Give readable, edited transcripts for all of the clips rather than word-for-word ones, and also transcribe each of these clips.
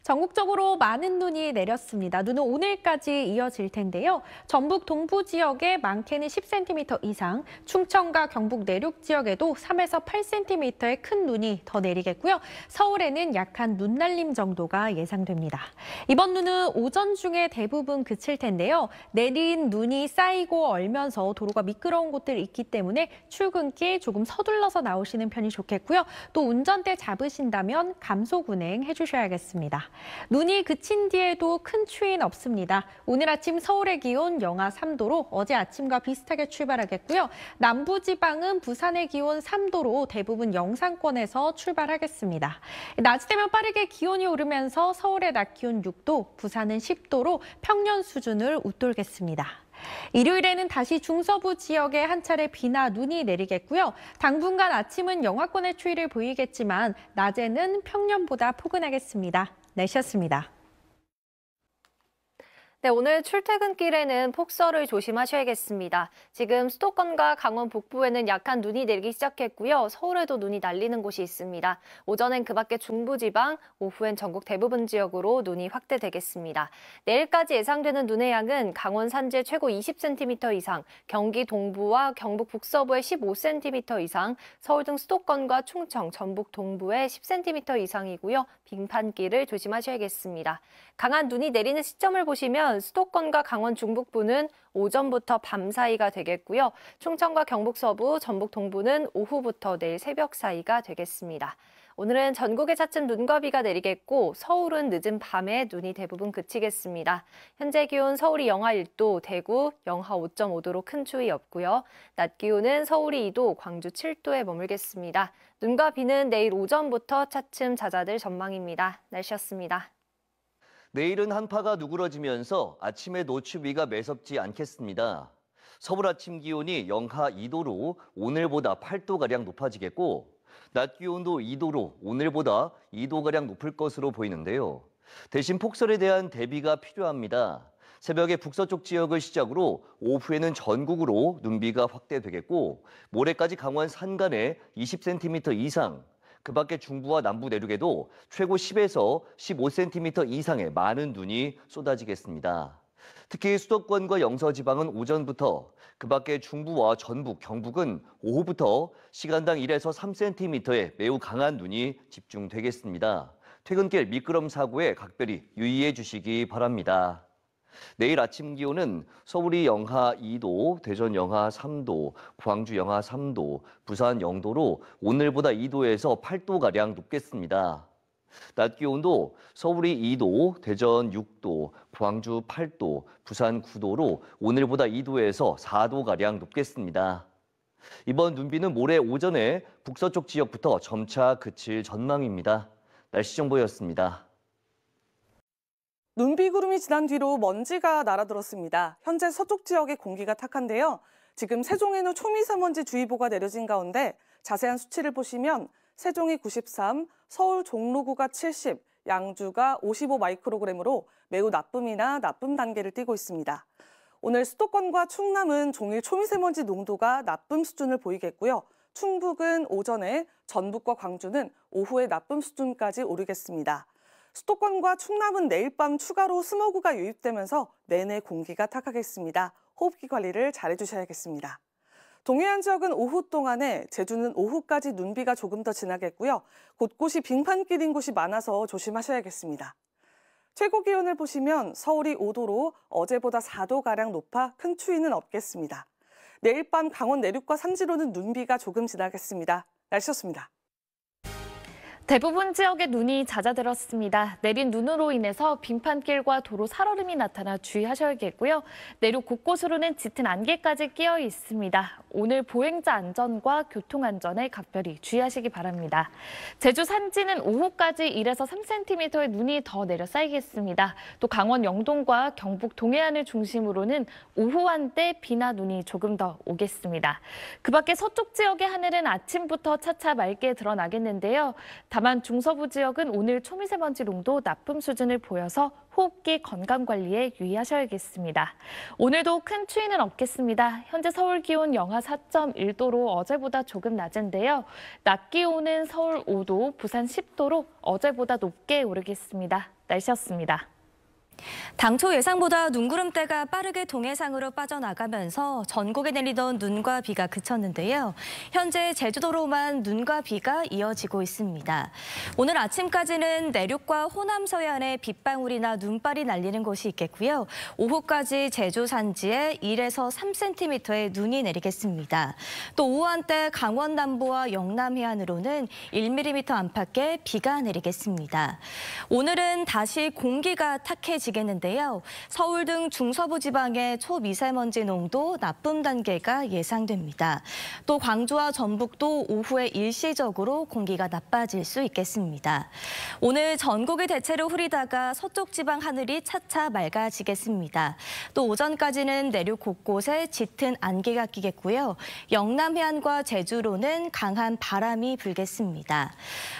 전국적으로 많은 눈이 내렸습니다. 눈은 오늘까지 이어질 텐데요. 전북 동부 지역에 많게는 10cm 이상, 충청과 경북 내륙 지역에도 3에서 8cm의 큰 눈이 더 내리겠고요. 서울에는 약한 눈날림 정도가 예상됩니다. 이번 눈은 오전 중에 대부분 그칠 텐데요. 내린 눈이 쌓이고 얼면서 도로가 미끄러운 곳들이 있기 때문에 출근길 조금 서둘러서 나오시는 편이 좋겠고요. 또 운전대 잡으신다면 감속 운행 해주셔야겠습니다. 눈이 그친 뒤에도 큰 추위는 없습니다. 오늘 아침 서울의 기온 영하 3도로 어제 아침과 비슷하게 출발하겠고요. 남부지방은 부산의 기온 3도로 대부분 영상권에서 출발하겠습니다. 낮이 되면 빠르게 기온이 오르면서 서울의 낮 기온 6도, 부산은 10도로 평년 수준을 웃돌겠습니다. 일요일에는 다시 중서부 지역에 한 차례 비나 눈이 내리겠고요. 당분간 아침은 영하권의 추위를 보이겠지만 낮에는 평년보다 포근하겠습니다. 날씨였습니다. 네, 오늘 출퇴근길에는 폭설을 조심하셔야겠습니다. 지금 수도권과 강원 북부에는 약한 눈이 내리기 시작했고요. 서울에도 눈이 날리는 곳이 있습니다. 오전엔 그 밖에 중부지방, 오후엔 전국 대부분 지역으로 눈이 확대되겠습니다. 내일까지 예상되는 눈의 양은 강원 산지 최고 20cm 이상, 경기 동부와 경북 북서부에 15cm 이상, 서울 등 수도권과 충청, 전북 동부에 10cm 이상이고요. 빙판길을 조심하셔야겠습니다. 강한 눈이 내리는 시점을 보시면 수도권과 강원 중북부는 오전부터 밤 사이가 되겠고요. 충청과 경북 서부, 전북 동부는 오후부터 내일 새벽 사이가 되겠습니다. 오늘은 전국에 차츰 눈과 비가 내리겠고 서울은 늦은 밤에 눈이 대부분 그치겠습니다. 현재 기온 서울이 영하 1도, 대구 영하 5.5도로 큰 추위 없고요. 낮 기온은 서울이 2도, 광주 7도에 머물겠습니다. 눈과 비는 내일 오전부터 차츰 잦아들 전망입니다. 날씨였습니다. 내일은 한파가 누그러지면서 아침에 노추위가 매섭지 않겠습니다. 서울 아침 기온이 영하 2도로 오늘보다 8도가량 높아지겠고 낮 기온도 2도로 오늘보다 2도가량 높을 것으로 보이는데요. 대신 폭설에 대한 대비가 필요합니다. 새벽에 북서쪽 지역을 시작으로 오후에는 전국으로 눈비가 확대되겠고 모레까지 강원 산간에 20cm 이상, 그 밖에 중부와 남부 내륙에도 최고 10에서 15cm 이상의 많은 눈이 쏟아지겠습니다. 특히 수도권과 영서지방은 오전부터, 그 밖에 중부와 전북, 경북은 오후부터 시간당 1에서 3cm의 매우 강한 눈이 집중되겠습니다. 퇴근길 미끄럼 사고에 각별히 유의해 주시기 바랍니다. 내일 아침 기온은 서울이 영하 2도, 대전 영하 3도, 광주 영하 3도, 부산 0도로 오늘보다 2도에서 8도가량 높겠습니다. 낮 기온도 서울이 2도, 대전 6도, 광주 8도, 부산 9도로 오늘보다 2도에서 4도가량 높겠습니다. 이번 눈비는 모레 오전에 북서쪽 지역부터 점차 그칠 전망입니다. 날씨 정보였습니다. 눈비구름이 지난 뒤로 먼지가 날아들었습니다. 현재 서쪽 지역의 공기가 탁한데요. 지금 세종에는 초미세먼지 주의보가 내려진 가운데 자세한 수치를 보시면 세종이 93, 서울 종로구가 70, 양주가 55 마이크로그램으로 매우 나쁨이나 나쁨 단계를 띠고 있습니다. 오늘 수도권과 충남은 종일 초미세먼지 농도가 나쁨 수준을 보이겠고요. 충북은 오전에, 전북과 광주는 오후에 나쁨 수준까지 오르겠습니다. 수도권과 충남은 내일 밤 추가로 스모그가 유입되면서 내내 공기가 탁하겠습니다. 호흡기 관리를 잘해주셔야겠습니다. 동해안 지역은 오후 동안에, 제주는 오후까지 눈비가 조금 더 지나겠고요. 곳곳이 빙판길인 곳이 많아서 조심하셔야겠습니다. 최고 기온을 보시면 서울이 5도로 어제보다 4도가량 높아 큰 추위는 없겠습니다. 내일 밤 강원 내륙과 산지로는 눈비가 조금 지나겠습니다. 날씨였습니다. 대부분 지역에 눈이 잦아들었습니다. 내린 눈으로 인해서 빙판길과 도로 살얼음이 나타나 주의하셔야겠고요. 내륙 곳곳으로는 짙은 안개까지 끼어 있습니다. 오늘 보행자 안전과 교통 안전에 각별히 주의하시기 바랍니다. 제주 산지는 오후까지 1에서 3cm의 눈이 더 내려 쌓이겠습니다. 또 강원 영동과 경북 동해안을 중심으로는 오후 한때 비나 눈이 조금 더 오겠습니다. 그 밖에 서쪽 지역의 하늘은 아침부터 차차 맑게 드러나겠는데요. 다만 중서부 지역은 오늘 초미세먼지 농도 나쁨 수준을 보여서 호흡기 건강 관리에 유의하셔야겠습니다. 오늘도 큰 추위는 없겠습니다. 현재 서울 기온 영하 4.1도로 어제보다 조금 낮은데요. 낮 기온은 서울 5도, 부산 10도로 어제보다 높게 오르겠습니다. 날씨였습니다. 당초 예상보다 눈구름대가 빠르게 동해상으로 빠져나가면서 전국에 내리던 눈과 비가 그쳤는데요. 현재 제주도로만 눈과 비가 이어지고 있습니다. 오늘 아침까지는 내륙과 호남 서해안에 빗방울이나 눈발이 날리는 곳이 있겠고요. 오후까지 제주 산지에 1에서 3cm의 눈이 내리겠습니다. 또 오후 한때 강원 남부와 영남 해안으로는 1mm 안팎의 비가 내리겠습니다. 오늘은 다시 공기가 탁해지겠는데요. 서울 등 중서부 지방의 초미세먼지 농도 나쁨 단계가 예상됩니다. 또 광주와 전북도 오후에 일시적으로 공기가 나빠질 수 있겠습니다. 오늘 전국이 대체로 흐리다가 서쪽 지방 하늘이 차차 맑아지겠습니다. 또 오전까지는 내륙 곳곳에 짙은 안개가 끼겠고요. 영남 해안과 제주로는 강한 바람이 불겠습니다.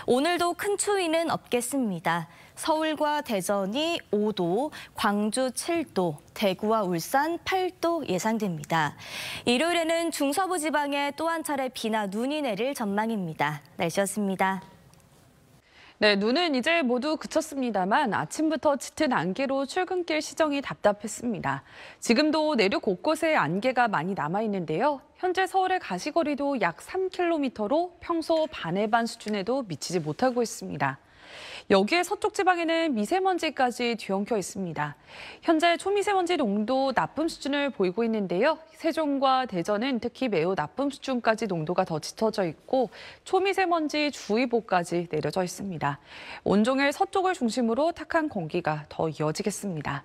오늘도 큰 추위는 없겠습니다. 서울과 대전이 5도, 광주 7도, 대구와 울산 8도 예상됩니다. 일요일에는 중서부 지방에 또 한 차례 비나 눈이 내릴 전망입니다. 날씨였습니다. 네, 눈은 이제 모두 그쳤습니다만 아침부터 짙은 안개로 출근길 시정이 답답했습니다. 지금도 내륙 곳곳에 안개가 많이 남아있는데요. 현재 서울의 가시거리도 약 3km로 평소 반의 반 수준에도 미치지 못하고 있습니다. 여기에 서쪽 지방에는 미세먼지까지 뒤엉켜 있습니다. 현재 초미세먼지 농도 나쁨 수준을 보이고 있는데요. 세종과 대전은 특히 매우 나쁨 수준까지 농도가 더 짙어져 있고 초미세먼지 주의보까지 내려져 있습니다. 온종일 서쪽을 중심으로 탁한 공기가 더 이어지겠습니다.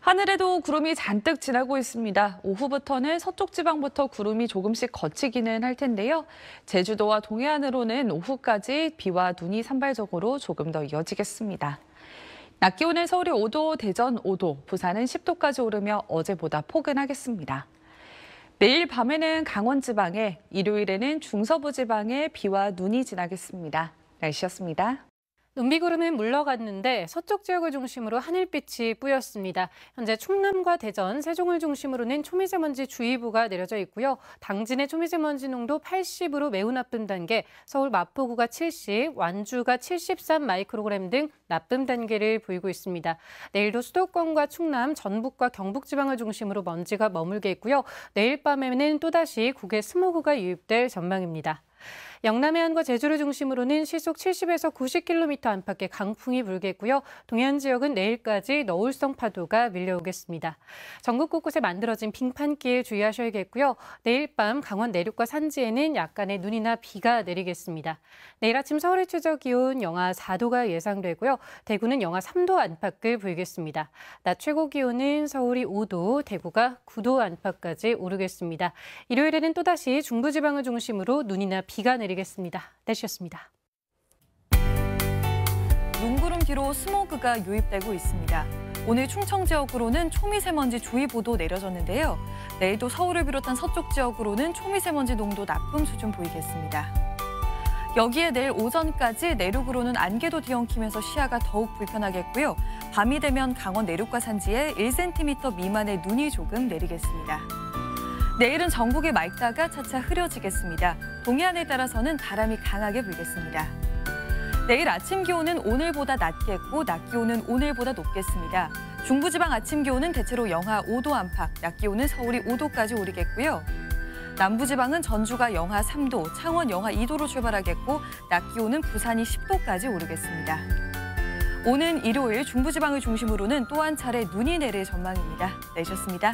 하늘에도 구름이 잔뜩 지나고 있습니다. 오후부터는 서쪽 지방부터 구름이 조금씩 걷히기는 할 텐데요. 제주도와 동해안으로는 오후까지 비와 눈이 산발적으로 조금 더 이어지겠습니다. 낮 기온은 서울이 5도, 대전 5도, 부산은 10도까지 오르며 어제보다 포근하겠습니다. 내일 밤에는 강원 지방에, 일요일에는 중서부 지방에 비와 눈이 지나겠습니다. 날씨였습니다. 눈비구름은 물러갔는데 서쪽 지역을 중심으로 하늘빛이 뿌였습니다. 현재 충남과 대전, 세종을 중심으로는 초미세먼지 주의보가 내려져 있고요. 당진의 초미세먼지 농도 80으로 매우 나쁨 단계, 서울 마포구가 70, 완주가 73 마이크로그램 등 나쁨 단계를 보이고 있습니다. 내일도 수도권과 충남, 전북과 경북 지방을 중심으로 먼지가 머물겠고요. 내일 밤에는 또다시 국외 스모그가 유입될 전망입니다. 영남 해안과 제주를 중심으로는 시속 70에서 90km 안팎의 강풍이 불겠고요. 동해안 지역은 내일까지 너울성 파도가 밀려오겠습니다. 전국 곳곳에 만들어진 빙판길 주의하셔야겠고요. 내일 밤 강원 내륙과 산지에는 약간의 눈이나 비가 내리겠습니다. 내일 아침 서울의 최저 기온 영하 4도가 예상되고요. 대구는 영하 3도 안팎을 보이겠습니다. 낮 최고 기온은 서울이 5도, 대구가 9도 안팎까지 오르겠습니다. 일요일에는 또다시 중부지방을 중심으로 눈이나 비가 내리겠습니다. 날씨였습니다. 눈구름 뒤로 스모그가 유입되고 있습니다. 오늘 충청 지역으로는 초미세먼지 주의보도 내려졌는데요. 내일도 서울을 비롯한 서쪽 지역으로는 초미세먼지 농도 나쁨 수준 보이겠습니다. 여기에 내일 오전까지 내륙으로는 안개도 뒤엉키면서 시야가 더욱 불편하겠고요. 밤이 되면 강원 내륙과 산지에 1cm 미만의 눈이 조금 내리겠습니다. 내일은 전국이 맑다가 차차 흐려지겠습니다. 동해안에 따라서는 바람이 강하게 불겠습니다. 내일 아침 기온은 오늘보다 낮겠고 낮 기온은 오늘보다 높겠습니다. 중부지방 아침 기온은 대체로 영하 5도 안팎, 낮 기온은 서울이 5도까지 오르겠고요. 남부지방은 전주가 영하 3도, 창원 영하 2도로 출발하겠고 낮 기온은 부산이 10도까지 오르겠습니다. 오는 일요일 중부지방을 중심으로는 또 한 차례 눈이 내릴 전망입니다. 내셨습니다.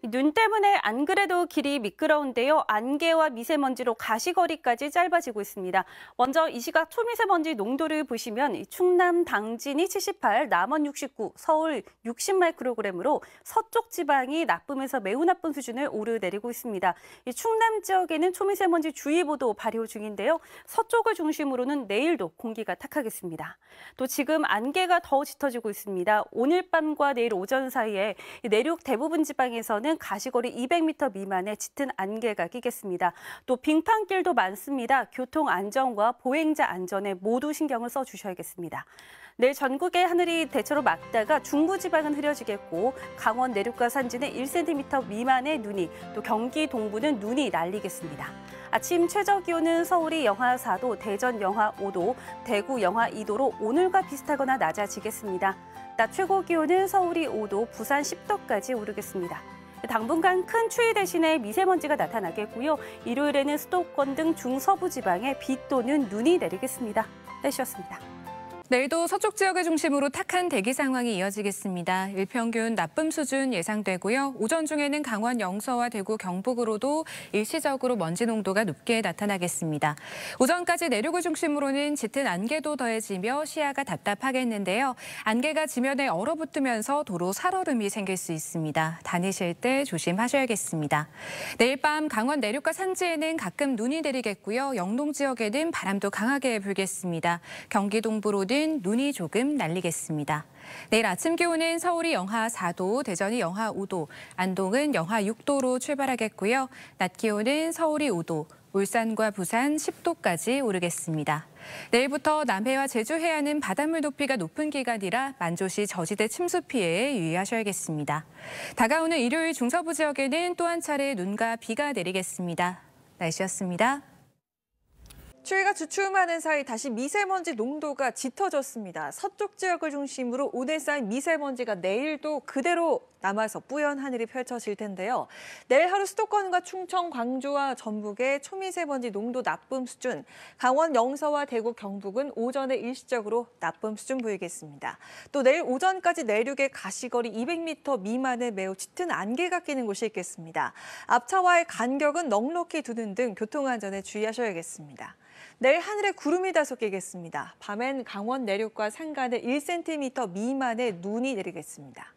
눈 때문에 안 그래도 길이 미끄러운데요. 안개와 미세먼지로 가시거리까지 짧아지고 있습니다. 먼저 이 시각 초미세먼지 농도를 보시면 충남 당진이 78, 남원 69, 서울 60 마이크로그램으로 서쪽 지방이 나쁨에서 매우 나쁜 수준을 오르내리고 있습니다. 이 충남 지역에는 초미세먼지 주의보도 발효 중인데요. 서쪽을 중심으로는 내일도 공기가 탁하겠습니다. 또 지금 안개가 더 짙어지고 있습니다. 오늘 밤과 내일 오전 사이에 내륙 대부분 지방에서는 서쪽지역으로는 가시거리 200m 미만의 짙은 안개가 끼겠습니다. 또 빙판길도 많습니다. 교통 안전과 보행자 안전에 모두 신경을 써주셔야겠습니다. 내일 전국의 하늘이 대체로 맑다가 중부지방은 흐려지겠고 강원 내륙과 산지는 1cm 미만의 눈이, 또 경기 동부는 눈이 날리겠습니다. 아침 최저 기온은 서울이 영하 4도, 대전 영하 5도, 대구 영하 2도로 오늘과 비슷하거나 낮아지겠습니다. 낮 최고 기온은 서울이 5도, 부산 10도까지 오르겠습니다. 당분간 큰 추위 대신에 미세먼지가 나타나겠고요. 일요일에는 수도권 등 중서부 지방에 비 또는 눈이 내리겠습니다. 날씨였습니다. 내일도 서쪽 지역을 중심으로 탁한 대기 상황이 이어지겠습니다. 일평균 나쁨 수준 예상되고요. 오전 중에는 강원 영서와 대구 경북으로도 일시적으로 먼지 농도가 높게 나타나겠습니다. 오전까지 내륙을 중심으로는 짙은 안개도 더해지며 시야가 답답하겠는데요. 안개가 지면에 얼어붙으면서 도로 살얼음이 생길 수 있습니다. 다니실 때 조심하셔야겠습니다. 내일 밤 강원 내륙과 산지에는 가끔 눈이 내리겠고요. 영동 지역에는 바람도 강하게 불겠습니다. 경기 동부로는 눈이 조금 날리겠습니다. 내일 아침 기온은 서울이 영하 4도, 대전이 영하 5도, 안동은 영하 6도로 출발하겠고요. 낮 기온은 서울이 5도, 울산과 부산 10도까지 오르겠습니다. 내일부터 남해와 제주 해안은 바닷물 높이가 높은 기간이라 만조시 저지대 침수 피해에 유의하셔야겠습니다. 다가오는 일요일 중서부 지역에는 또 한 차례 눈과 비가 내리겠습니다. 날씨였습니다. 추위가 주춤하는 사이 다시 미세먼지 농도가 짙어졌습니다. 서쪽 지역을 중심으로 오늘 쌓인 미세먼지가 내일도 그대로 남아서 뿌연 하늘이 펼쳐질 텐데요. 내일 하루 수도권과 충청, 광주와 전북의 초미세먼지 농도 나쁨 수준, 강원 영서와 대구, 경북은 오전에 일시적으로 나쁨 수준 보이겠습니다. 또 내일 오전까지 내륙의 가시거리 200m 미만의 매우 짙은 안개가 끼는 곳이 있겠습니다. 앞차와의 간격은 넉넉히 두는 등 교통안전에 주의하셔야겠습니다. 내일 하늘에 구름이 다소 끼겠습니다. 밤엔 강원 내륙과 산간에 1cm 미만의 눈이 내리겠습니다.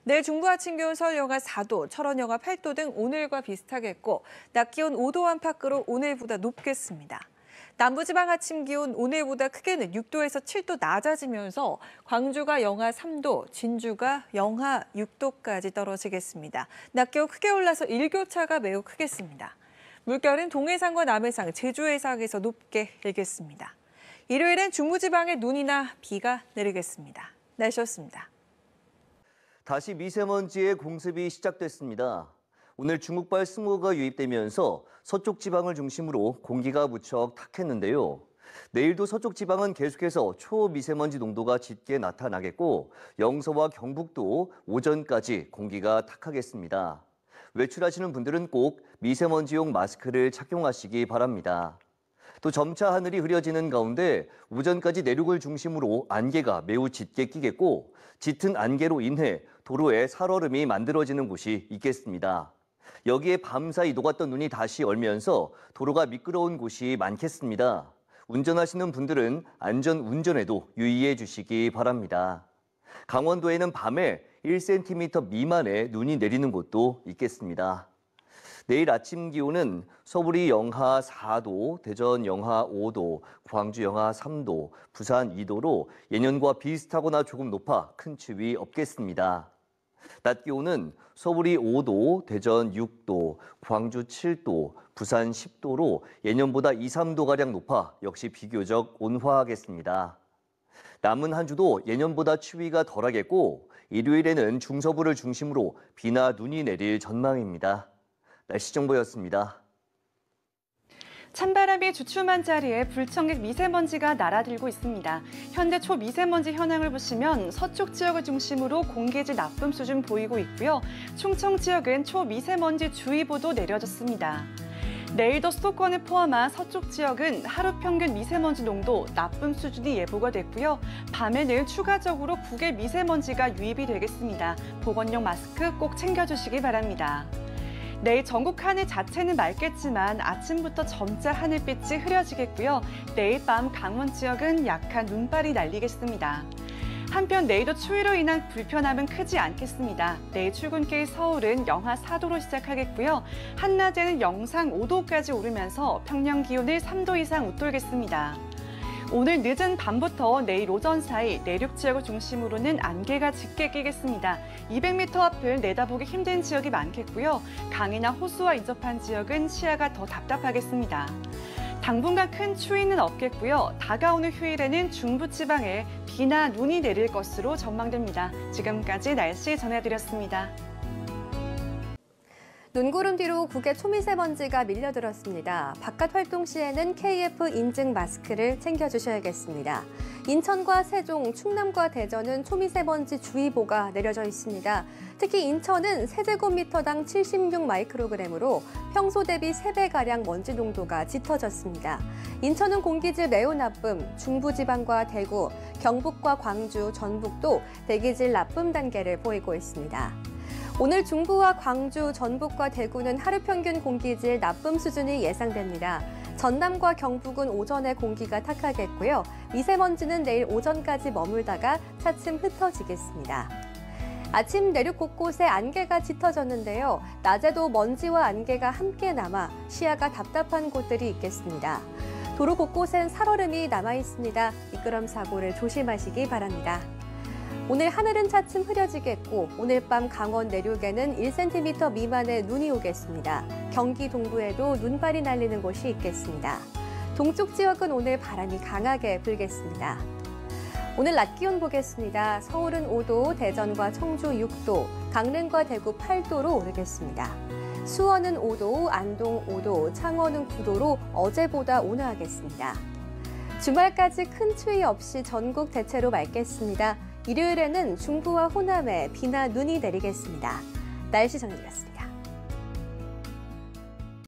내일 중부 아침 기온 서울 영하 4도, 철원 영하 8도 등 오늘과 비슷하겠고 낮 기온 5도 안팎으로 오늘보다 높겠습니다. 남부지방 아침 기온 오늘보다 크게는 6도에서 7도 낮아지면서 광주가 영하 3도, 진주가 영하 6도까지 떨어지겠습니다. 낮 기온 크게 올라서 일교차가 매우 크겠습니다. 물결은 동해상과 남해상, 제주 해상에서 높게 일겠습니다. 일요일엔 중부지방에 눈이나 비가 내리겠습니다. 날씨였습니다. 다시 미세먼지의 공습이 시작됐습니다. 오늘 중국발 스모그가 유입되면서 서쪽 지방을 중심으로 공기가 무척 탁했는데요. 내일도 서쪽 지방은 계속해서 초미세먼지 농도가 짙게 나타나겠고 영서와 경북도 오전까지 공기가 탁하겠습니다. 외출하시는 분들은 꼭 미세먼지용 마스크를 착용하시기 바랍니다. 또 점차 하늘이 흐려지는 가운데 오전까지 내륙을 중심으로 안개가 매우 짙게 끼겠고 짙은 안개로 인해 도로에 살얼음이 만들어지는 곳이 있겠습니다. 여기에 밤사이 녹았던 눈이 다시 얼면서 도로가 미끄러운 곳이 많겠습니다. 운전하시는 분들은 안전 운전에도 유의해 주시기 바랍니다. 강원도에는 밤에 1cm 미만의 눈이 내리는 곳도 있겠습니다. 내일 아침 기온은 서울이 영하 4도, 대전 영하 5도, 광주 영하 3도, 부산 2도로 예년과 비슷하거나 조금 높아 큰 추위 없겠습니다. 낮 기온은 서울이 5도, 대전 6도, 광주 7도, 부산 10도로 예년보다 2, 3도가량 높아 역시 비교적 온화하겠습니다. 남은 한 주도 예년보다 추위가 덜하겠고 일요일에는 중서부를 중심으로 비나 눈이 내릴 전망입니다. 날씨 정보였습니다. 찬바람이 주춤한 자리에 불청객 미세먼지가 날아들고 있습니다. 현재 초미세먼지 현황을 보시면 서쪽 지역을 중심으로 공기질 나쁨 수준 보이고 있고요. 충청 지역은 초미세먼지 주의보도 내려졌습니다. 내일도 수도권을 포함한 서쪽 지역은 하루 평균 미세먼지 농도 나쁨 수준이 예보가 됐고요. 밤에는 추가적으로 국외 미세먼지가 유입이 되겠습니다. 보건용 마스크 꼭 챙겨주시기 바랍니다. 내일 전국 하늘 자체는 맑겠지만 아침부터 점차 하늘빛이 흐려지겠고요. 내일 밤 강원 지역은 약한 눈발이 날리겠습니다. 한편 내일도 추위로 인한 불편함은 크지 않겠습니다. 내일 출근길 서울은 영하 4도로 시작하겠고요. 한낮에는 영상 5도까지 오르면서 평년 기온을 3도 이상 웃돌겠습니다. 오늘 늦은 밤부터 내일 오전 사이 내륙 지역을 중심으로는 안개가 짙게 끼겠습니다. 200m 앞을 내다보기 힘든 지역이 많겠고요. 강이나 호수와 인접한 지역은 시야가 더 답답하겠습니다. 당분간 큰 추위는 없겠고요. 다가오는 휴일에는 중부지방에 비나 눈이 내릴 것으로 전망됩니다. 지금까지 날씨 전해드렸습니다. 눈구름 뒤로 국외 초미세먼지가 밀려들었습니다. 바깥 활동 시에는 KF 인증 마스크를 챙겨주셔야겠습니다. 인천과 세종, 충남과 대전은 초미세먼지 주의보가 내려져 있습니다. 특히 인천은 세제곱미터당 76 마이크로그램으로 평소 대비 3배가량 먼지 농도가 짙어졌습니다. 인천은 공기질 매우 나쁨, 중부지방과 대구, 경북과 광주, 전북도 대기질 나쁨 단계를 보이고 있습니다. 오늘 중부와 광주, 전북과 대구는 하루 평균 공기질 나쁨 수준이 예상됩니다. 전남과 경북은 오전에 공기가 탁하겠고요. 미세먼지는 내일 오전까지 머물다가 차츰 흩어지겠습니다. 아침 내륙 곳곳에 안개가 짙어졌는데요. 낮에도 먼지와 안개가 함께 남아 시야가 답답한 곳들이 있겠습니다. 도로 곳곳엔 살얼음이 남아 있습니다. 미끄럼 사고를 조심하시기 바랍니다. 오늘 하늘은 차츰 흐려지겠고 오늘 밤 강원 내륙에는 1cm 미만의 눈이 오겠습니다. 경기 동부에도 눈발이 날리는 곳이 있겠습니다. 동쪽 지역은 오늘 바람이 강하게 불겠습니다. 오늘 낮 기온 보겠습니다. 서울은 5도, 대전과 청주 6도, 강릉과 대구 8도로 오르겠습니다. 수원은 5도, 안동 5도, 창원은 9도로 어제보다 온화하겠습니다. 주말까지 큰 추위 없이 전국 대체로 맑겠습니다. 일요일에는 중부와 호남에 비나 눈이 내리겠습니다. 날씨 전해드렸습니다.